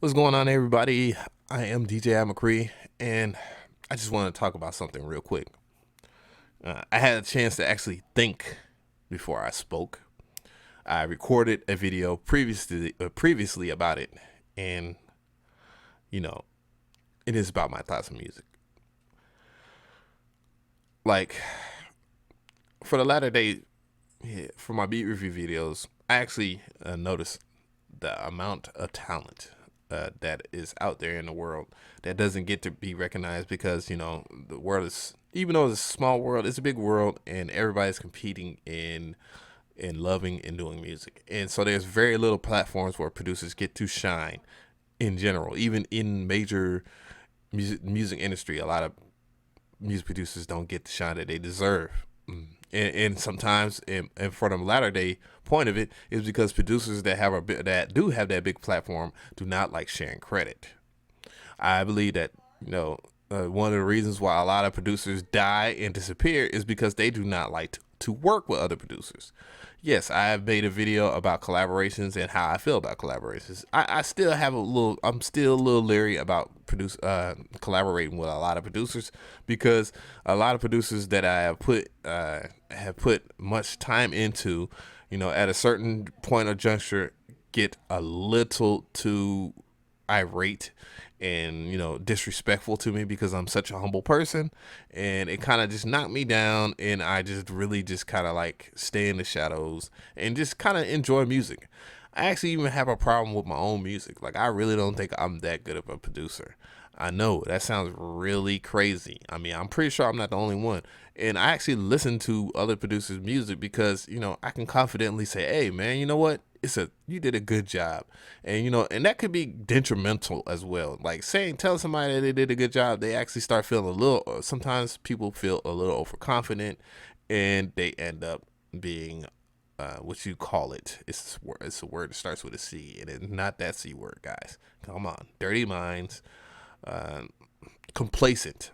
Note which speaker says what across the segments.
Speaker 1: What's going on, everybody? I am DJ McCree, and I just want to talk about something real quick. I had a chance to actually think before I spoke. I recorded a video previously about it, and you know, it is about my thoughts on music. Like for the latter day, for my beat review videos, I actually noticed the amount of talent that is out there in the world that doesn't get to be recognized because the world is, even though it's a small world, it's a big world, and everybody's competing in loving and doing music. And so there's very little platforms where producers get to shine in general. Even in major music industry, a lot of music producers don't get the shine that they deserve. And sometimes, and for the latter day point of it, is because producers that have that do have that big platform do not like sharing credit. I believe that one of the reasons why a lot of producers die and disappear is because they do not like to work with other producers. Yes, I have made a video about collaborations and how I feel about collaborations. I still have a little, I'm still a little leery about collaborating with a lot of producers, because a lot of producers that I have put much time into, at a certain point of juncture, get a little too irate and disrespectful to me because I'm such a humble person, and it kind of just knocked me down, and I just really just kind of like stay in the shadows and just kind of enjoy music. I actually even have a problem with my own music. Like, I really don't think I'm that good of a producer. I know that sounds really crazy. I mean, I'm pretty sure I'm not the only one. And I actually listen to other producers' music because, I can confidently say, hey, man, you know what? You did a good job. And, and that could be detrimental as well. Like telling somebody that they did a good job, they actually start feeling a little, sometimes people feel a little overconfident, and they end up being what you call it. It's a word that starts with a C, and it's not that C word, guys. Come on. Dirty minds. uh, Complacent.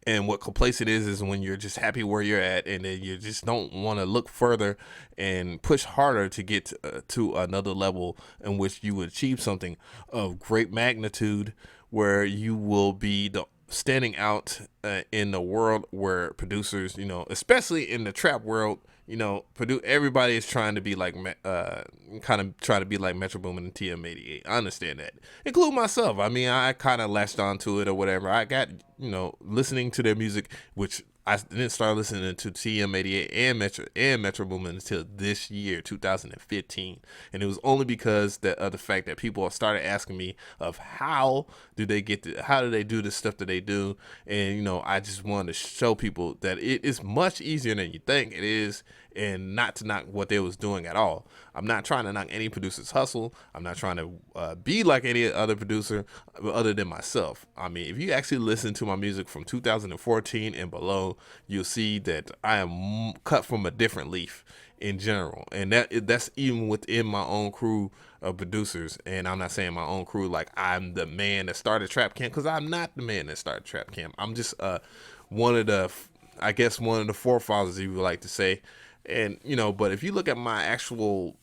Speaker 1: And what complacent is when you're just happy where you're at, and then you just don't want to look further and push harder to get to another level in which you would achieve something of great magnitude, where you will be standing out in the world where producers, especially in the trap world, everybody is trying to be like, kind of trying to be like Metro Boomin and TM88. I understand that, include myself. I mean, I kind of latched onto it or whatever. I got, listening to their music, which I didn't start listening to TM88 and Metro Boomin until this year, 2015, and it was only because of the fact that people started asking me of how do they do the stuff that they do, and I just wanted to show people that it is much easier than you think it is, and not to knock what they was doing at all. I'm not trying to knock any producer's hustle. I'm not trying to be like any other producer other than myself. I mean, if you actually listen to my music from 2014 and below, you'll see that I am cut from a different leaf in general, and that's even within my own crew of producers. And I'm not saying my own crew like I'm the man that started Trap Camp, because I'm not the man that started Trap Camp. I'm just one of the, I guess, one of the forefathers, you would like to say. And but if you look at my actual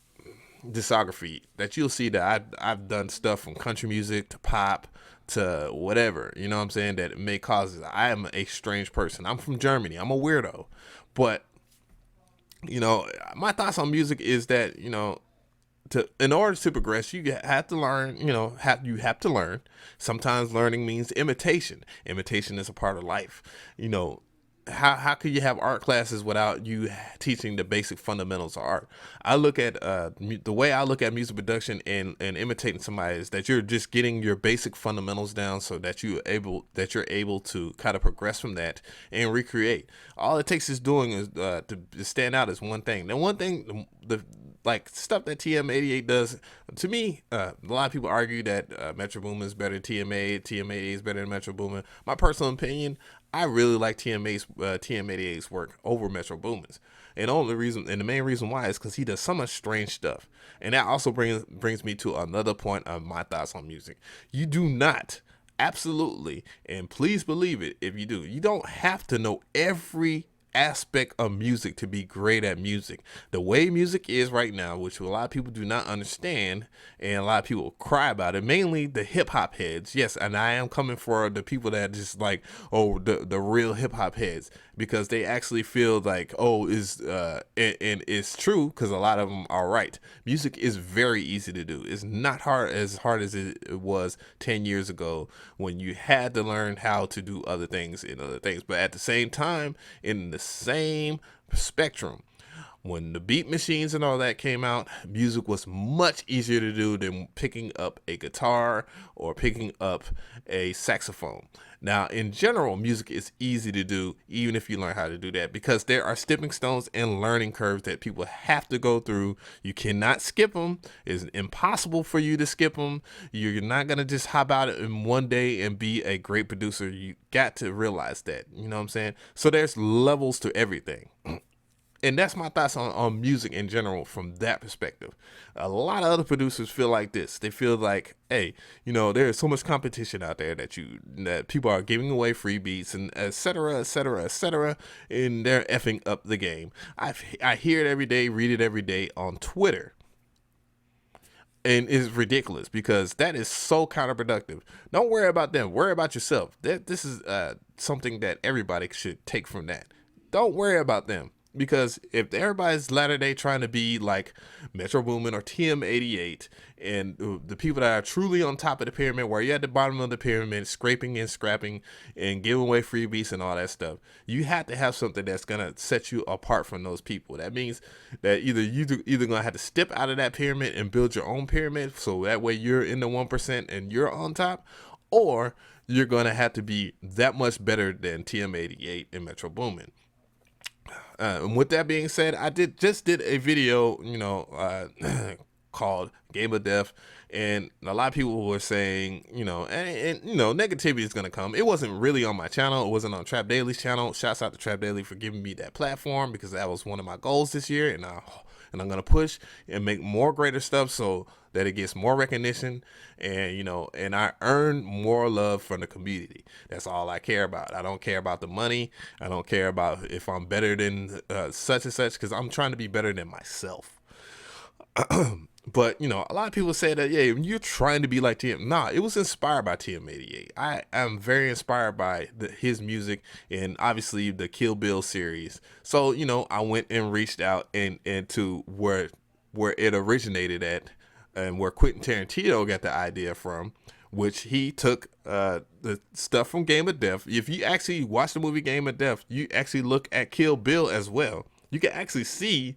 Speaker 1: discography, that you'll see that I've done stuff from country music to pop to whatever, what I'm saying, that may cause. I am a strange person. I'm from Germany. I'm a weirdo. But my thoughts on music is that, in order to progress, you have to learn. You have to learn. Sometimes learning means imitation. Imitation is a part of life. How could you have art classes without you teaching the basic fundamentals of art? I look at the way I look at music production and imitating somebody is that you're just getting your basic fundamentals down, so that you're able to kind of progress from that and recreate. All it takes is doing is to stand out as one thing. Then one thing, the like stuff that TM88 does, to me, a lot of people argue that Metro Boomin is better than TM88 is better than Metro Boomin. My personal opinion, I really like TM88's work over Metro Boomin's, and the main reason why is because he does so much strange stuff. And that also brings me to another point of my thoughts on music. You do not, absolutely, and please believe it if you do, you don't have to know every aspect of music to be great at music. The way music is right now, which a lot of people do not understand, and a lot of people cry about it, mainly the hip hop heads. Yes, and I am coming for the people that just like, oh, the real hip hop heads, because they actually feel like, oh, is and it's true, because a lot of them are right. Music is very easy to do. It's not as hard as it was 10 years ago, when you had to learn how to do other things and other things. But at the same time, in the same spectrum, when the beat machines and all that came out, music was much easier to do than picking up a guitar or picking up a saxophone. Now, in general, music is easy to do, even if you learn how to do that, because there are stepping stones and learning curves that people have to go through. You cannot skip them. It's impossible for you to skip them. You're not going to just hop out in one day and be a great producer. You got to realize that. You know what I'm saying? So there's levels to everything. And that's my thoughts on music in general from that perspective. A lot of other producers feel like this. They feel like, hey, there's so much competition out there that people are giving away free beats and et cetera, et cetera, et cetera, and they're effing up the game. I hear it every day, read it every day on Twitter. And it's ridiculous, because that is so counterproductive. Don't worry about them. Worry about yourself. This is something that everybody should take from that. Don't worry about them. Because if everybody's latter day trying to be like Metro Boomin or TM88, and the people that are truly on top of the pyramid, where you're at the bottom of the pyramid, scraping and scrapping and giving away freebies and all that stuff, you have to have something that's going to set you apart from those people. That means that either going to have to step out of that pyramid and build your own pyramid, so that way you're in the 1% and you're on top, or you're going to have to be that much better than TM88 and Metro Boomin. And with that being said, I just did a video, called Game of Death, and a lot of people were saying, negativity is gonna come. It wasn't really on my channel. It wasn't on Trap Daily's channel. Shouts out to Trap Daily for giving me that platform, because that was one of my goals this year, and I'm gonna push and make more greater stuff so that it gets more recognition, and I earn more love from the community. That's all I care about. I don't care about the money. I don't care about if I'm better than such and such, because I'm trying to be better than myself. But, a lot of people say that, yeah, you're trying to be like TM. Nah, it was inspired by TM88. I am very inspired by his music, and obviously the Kill Bill series. So, I went and reached out and to where it originated at, and where Quentin Tarantino got the idea from, which he took the stuff from Game of Death. If you actually watch the movie Game of Death, you actually look at Kill Bill as well. You can actually see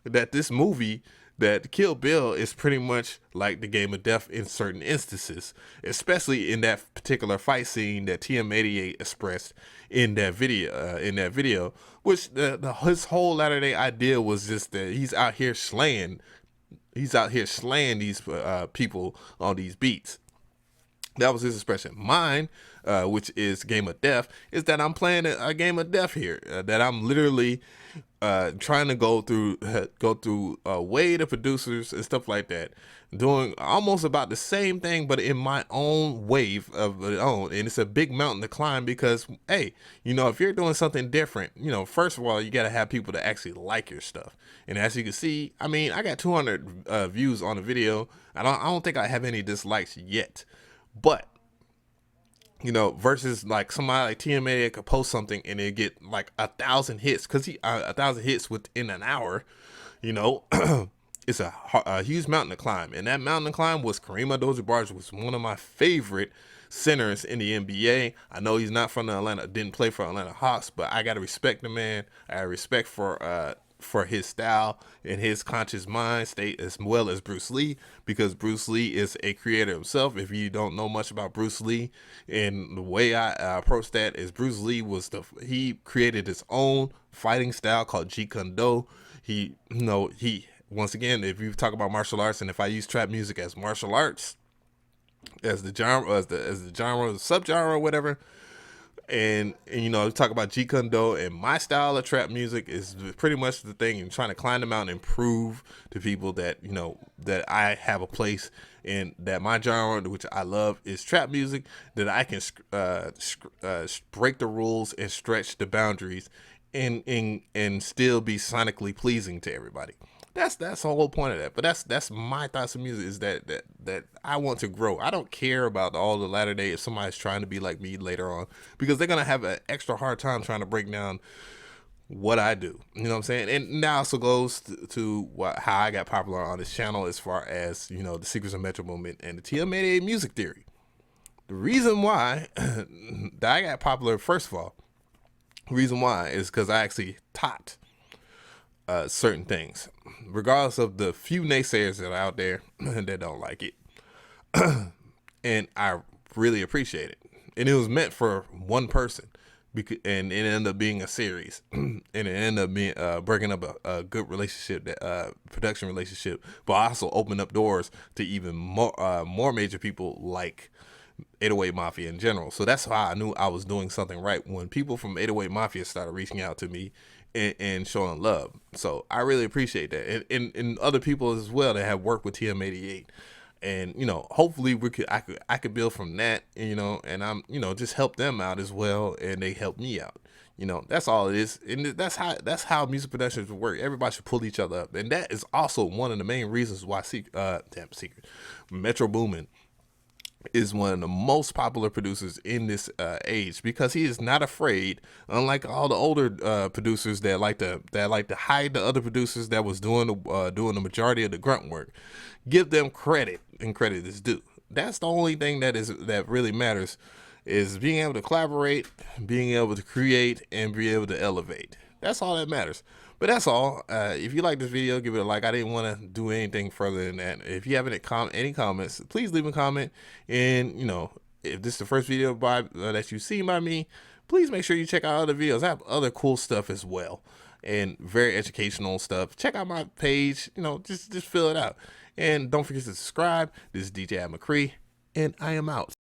Speaker 1: that this movie, that Kill Bill, is pretty much like the Game of Death in certain instances, especially in that particular fight scene that TM88 expressed in that video, which his whole latter day idea was just that he's out here slaying these people on these beats. That was his expression. Mine, which is Game of Death, is that I'm playing a game of death here. That I'm literally trying to go through a way to producers and stuff like that, doing almost about the same thing, but in my own wave of its own. And it's a big mountain to climb, because, hey, if you're doing something different, first of all, you got to have people to actually like your stuff. And as you can see, I got 200 views on the video. I don't think I have any dislikes yet, but versus like somebody like TMA could post something and it get like 1,000 hits, because 1,000 hits within an hour. It's a huge mountain to climb, and that mountain to climb was Kareem Abdul-Jabbar, was one of my favorite centers in the NBA. I know he's not from didn't play for Atlanta Hawks, but I gotta respect the man. I have respect for his style and his conscious mind state, as well as Bruce Lee, because Bruce Lee is a creator himself. If you don't know much about Bruce Lee, and the way I approach that is, Bruce Lee he created his own fighting style called Jeet Kune Do. He once again, if you talk about martial arts, and if I use trap music as martial arts, as the genre, as the genre, subgenre, or whatever, and talk about Jeet Kune Do, and my style of trap music is pretty much the thing, and trying to climb the mountain and prove to people that that I have a place, and that my genre, which I love, is trap music, that I can break the rules and stretch the boundaries and still be sonically pleasing to everybody. That's the whole point of that. But that's my thoughts of music, is that I want to grow. I don't care about all the latter day if somebody's trying to be like me later on, because they're gonna have an extra hard time trying to break down what I do. You know what I'm saying? And that also goes to how I got popular on this channel, as far as, you know, the Secrets of Metro Boomin and the TM88 music theory. The reason why that I got popular, first of all, the reason why is because I actually taught certain things, regardless of the few naysayers that are out there that don't like it. And I really appreciate it. And it was meant for one person, and it ended up being a series, and it ended up being breaking up a good relationship, production relationship, but also opened up doors to even more major people like 808 Mafia in general. So that's how I knew I was doing something right, when people from 808 Mafia started reaching out to me and showing love. So I really appreciate that, and other people as well that have worked with TM88. And, you know, hopefully I could build from that, you know, and I'm, you know, just help them out as well, and they help me out. You know, that's all it is. And that's how music productions work. Everybody should pull each other up. And that is also one of the main reasons why Metro Boomin is one of the most popular producers in this age, because he is not afraid, unlike all the older producers that like to hide the other producers that was doing the majority of the grunt work. Give them credit, and credit is due. That's the only thing that really matters, is being able to collaborate, being able to create, and be able to elevate. That's all that matters. But that's all. If you like this video, give it a like. I didn't want to do anything further than that. If you have any comments, please leave a comment. And, you know, if this is the first video that you've seen by me, please make sure you check out other videos. I have other cool stuff as well, and very educational stuff. Check out my page. You know, just fill it out. And don't forget to subscribe. This is DJ Al McCree, and I am out.